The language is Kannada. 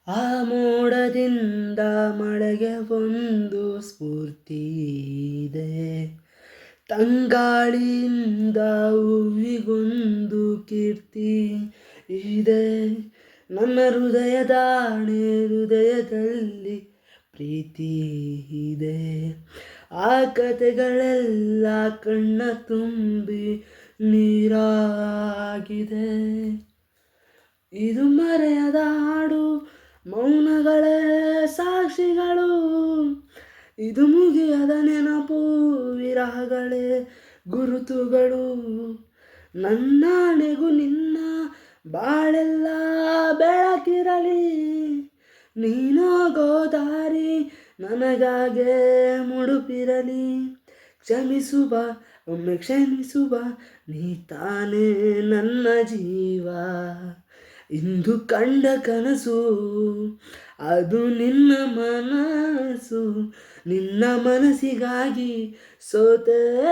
ಆ ಮೋಡದಿಂದ ಮಳೆಗೆ ಒಂದು ಸ್ಫೂರ್ತಿ ಇದೆ, ತಂಗಾಳಿಯಿಂದ ಹೂವಿಗೊಂದು ಕೀರ್ತಿ ಇದೆ. ನನ್ನ ಹೃದಯದಲ್ಲಿ ಪ್ರೀತಿ ಇದೆ. ಆ ಕತೆಗಳೆಲ್ಲ ಕಣ್ಣ ತುಂಬಿ ನೀರಾಗಿದೆ. ಇದು ಮರೆಯದ ಹಾಡು, ಮೌನಗಳೇ ಸಾಕ್ಷಿಗಳು. ಇದು ಮುಗಿಯದ ನೆನಪು, ವಿರಹಗಳೇ ಗುರುತುಗಳು. ನನ್ನಾಣೆಗೂ ನಿನ್ನ ಬಾಳೆಲ್ಲ ಬೆಳಕಿರಲಿ. ನೀನೋಗೋ ದಾರಿ ನನಗಾಗೆ ಮುಡುಪಿರಲಿ. ಕ್ಷಮಿಸುವ, ಒಮ್ಮೆ ಕ್ಷಮಿಸುವ, ನೀ ತಾನೇ ನನ್ನ ಜೀವ. ಇಂದು ಕಂಡ ಕನಸು ಅದು ನಿನ್ನ ಮನಸ್ಸು, ನಿನ್ನ ಮನಸ್ಸಿಗಾಗಿ ಸೋತೆ.